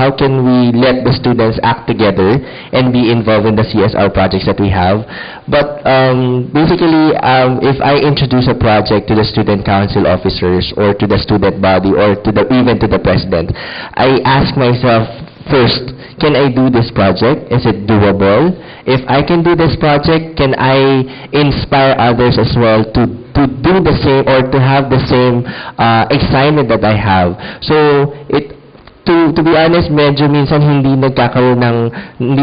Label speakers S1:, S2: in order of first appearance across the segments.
S1: how can we let the students act together and be involved in the CSR projects that we have. But basically, if I introduce a project to the student council officers or to the student body or to even to the president, I ask myself first, can I do this project? Is it doable? If I can do this project, can I inspire others as well to do the same or to have the same excitement that I have? So to be honest, medyo minsan hindi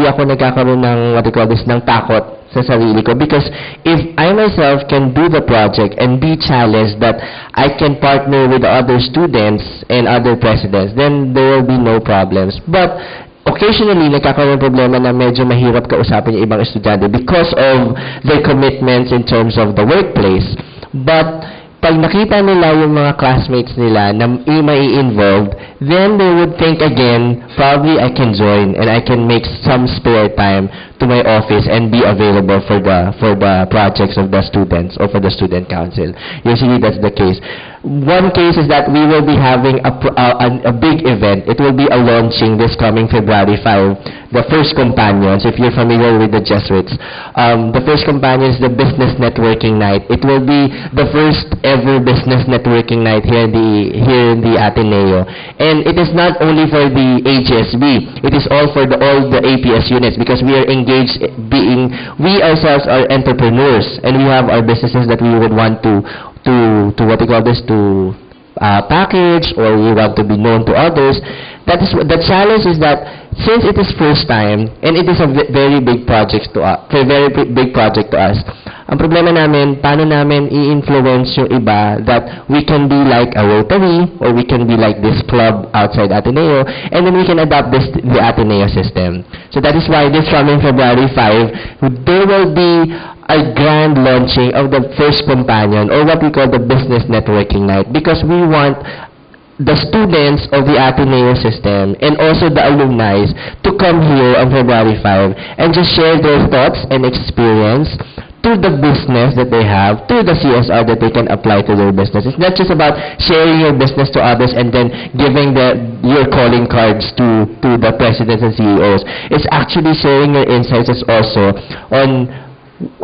S1: ako nagkakaroon ng what you call this, ng takot sa sarili ko, because if I myself can do the project and be challenged that I can partner with other students and other presidents, then there will be no problems. But occasionally, nagkakaroon ng problema na medyo mahirap kausapin yung ibang estudyante because of their commitments in terms of the workplace. But pag nakita nila yung mga classmates nila na may involved, then they would think again, probably I can join and I can make some spare time to my office and be available for the projects of the students or for the student council. Usually that's the case. One case is that we will be having a big event. It will be a launching this coming February 5, the First Companions, if you're familiar with the Jesuits. The First Companions, the Business Networking Night. It will be the first ever business networking night here in the Ateneo. And it is not only for the HSB, it is all for all the APS units, because we are engaged we ourselves are entrepreneurs and we have our businesses that we would want to what you call this, to package, or we want to be known to others. That is the challenge, is that since it is first time and it is a very big project to us, ang problema namin, paano namin i-influence yung iba that we can be like a Rotary or we can be like this club outside Ateneo, and then we can adopt the Ateneo system. So that is why this coming February 5, there will be a grand launching of the First Companion, or what we call the Business Networking Night, because we want the students of the Ateneo system and also the alumni to come here on February 5 and just share their thoughts and experience to the business that they have, to the CSR that they can apply to their business. It's not just about sharing your business to others and then giving your calling cards to the presidents and CEOs. It's actually sharing your insights also on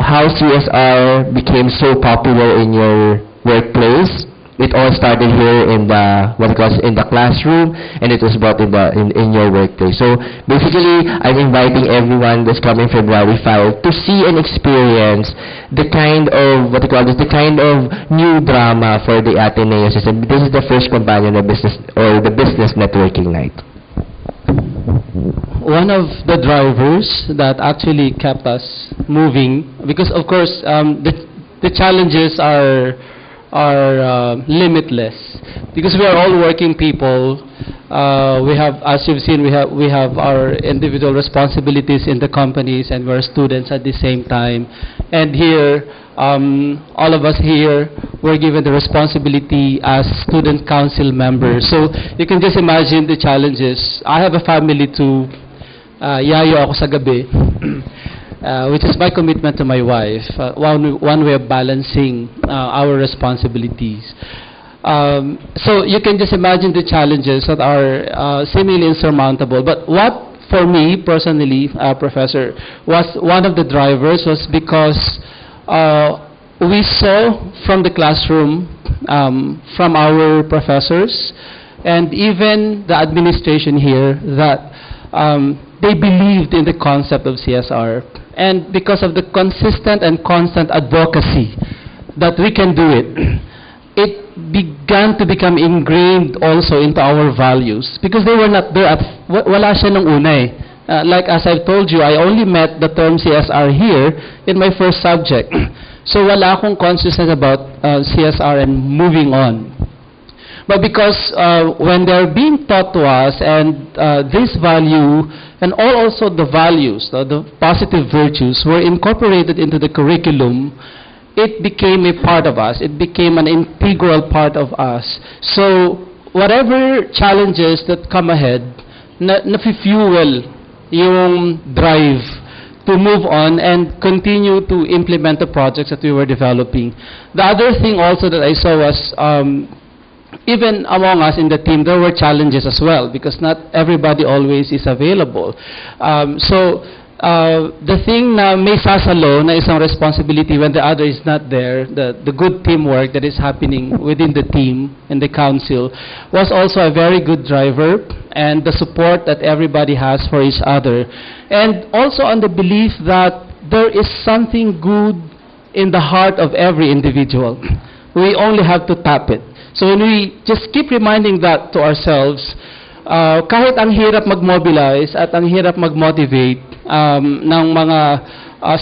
S1: how CSR became so popular in your workplace. It all started here in the classroom, and it was brought in your workplace. So basically, I'm inviting everyone this coming February 5 to see and experience the kind of the kind of new drama for the Ateneo system. This is the First Companion of Business, or the Business Networking Night.
S2: One of the drivers that actually kept us moving, because of course the challenges are limitless, because we are all working people. We have, as you've seen, we have our individual responsibilities in the companies, and we're students at the same time. And here, all of us here were given the responsibility as student council members. So you can just imagine the challenges. I have a family too. Yayo ako sa gabi. Which is my commitment to my wife, one way of balancing our responsibilities. So you can just imagine the challenges that are seemingly insurmountable. But what, for me personally, Professor, was one of the drivers was because we saw from the classroom, from our professors, and even the administration here, that they believed in the concept of CSR. And because of the consistent and constant advocacy that we can do it, it began to become ingrained also into our values. Because they were not there wala siya nung una eh. Like as I've told you, I only met the term CSR here in my first subject. So wala akong consciousness about CSR and moving on. But because when they're being taught to us, and this value and also the values, the positive virtues were incorporated into the curriculum, it became a part of us. It became an integral part of us. So whatever challenges that come ahead, na-fuel yung drive to move on and continue to implement the projects that we were developing. The other thing also that I saw was even among us in the team, there were challenges as well because not everybody always is available. The thing na may sasalo na isang responsibility when the other is not there, the good teamwork that is happening within the team and the council was also a very good driver, and the support that everybody has for each other. And also on the belief that there is something good in the heart of every individual. We only have to tap it. So when we just keep reminding that to ourselves, kahit ang hirap mag-mobilize at ang hirap mag-motivate ng mga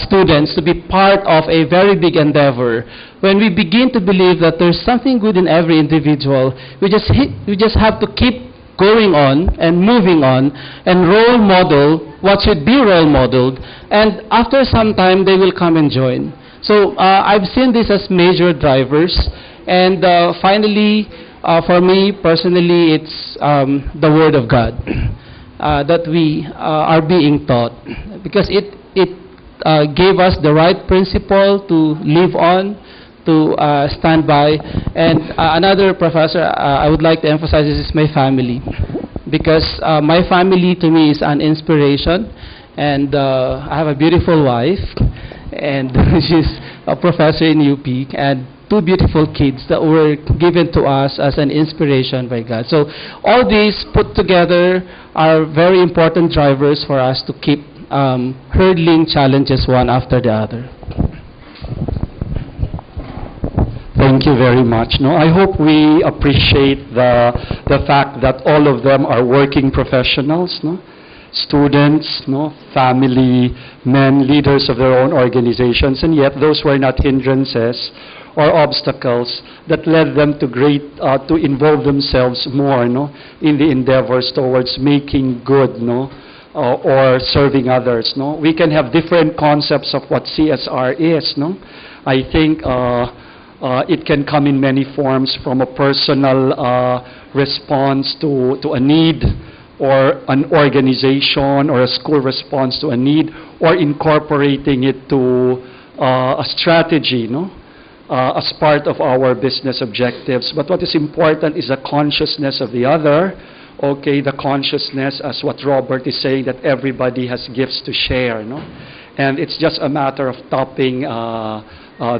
S2: students to be part of a very big endeavor, when we begin to believe that there's something good in every individual, we just have to keep going on and moving on and role model what should be role modeled, and after some time they will come and join. So I've seen this as major drivers, and finally, for me personally, it's the Word of God that we are being taught, because it gave us the right principle to live on, to stand by. And another professor I would like to emphasize is my family, because my family to me is an inspiration, and I have a beautiful wife, and she's a professor in UP, and two beautiful kids that were given to us as an inspiration by God. So all these put together are very important drivers for us to keep hurdling challenges one after the other.
S3: Thank you very much. No, I hope we appreciate the fact that all of them are working professionals, no? Students, no, family men, leaders of their own organizations, and yet those were not hindrances or obstacles that led them to involve themselves more, no, in the endeavors towards making good, no, or serving others. No, we can have different concepts of what CSR is. No, I think it can come in many forms, from a personal response to a need, or an organization or a school response to a need, or incorporating it to a strategy, no, as part of our business objectives. But what is important is the consciousness of the other, okay, the consciousness, as what Robert is saying, that everybody has gifts to share, no, and it's just a matter of topping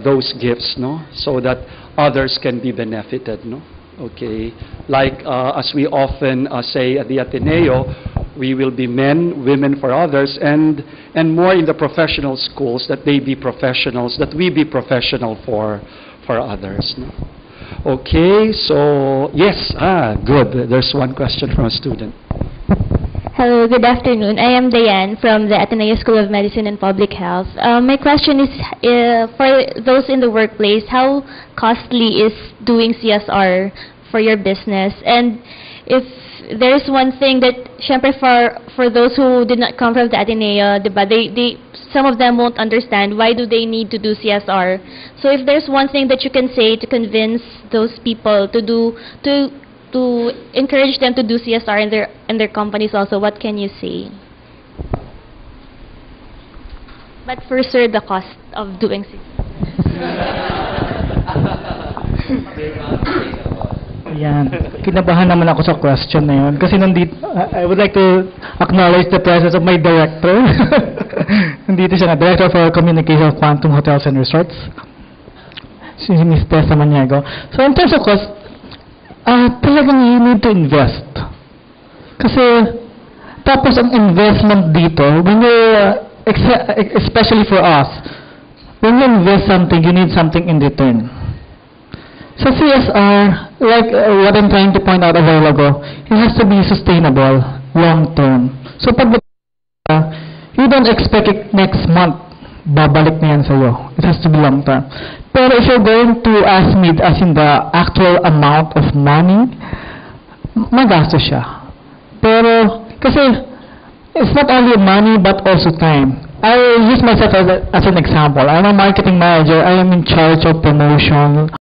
S3: those gifts, no, so that others can be benefited, no. Okay, like as we often say at the Ateneo, we will be men, women for others, and more in the professional schools, that they be professionals, that we be professional for others. No? Okay, so yes, good. There's one question from a student.
S4: Hello, good afternoon. I am Diane from the Ateneo School of Medicine and Public Health. My question is, for those in the workplace, how costly is doing CSR for your business? And if there is one thing that, syempre for those who did not come from the Ateneo, diba, some of them won't understand why do they need to do CSR. So if there's one thing that you can say to convince those people to encourage them to do CSR in their companies also, what can you say? But first, sir, the cost of doing CSR.
S5: Yan. Kinabahan naman ako sa question na yun. Kasi nandito, I would like to acknowledge the presence of my director. Nandito siya, Director for Communication of Quantum Hotels and Resorts. Si Ms. Tessa Maniago. So in terms of cost, talagang you need to invest. Kasi, tapos ang investment dito, when you, especially for us, when you invest something, you need something in return. So CSR, like what I'm trying to point out a while ago, it has to be sustainable, long-term. So pag you don't expect it next month, babalik na yan sa'yo. It has to be long-term. Pero if you're going to ask me as in the actual amount of money, magasto siya. Pero, kasi, it's not only money but also time. I use myself as an example. I'm a marketing manager. I am in charge of promotion,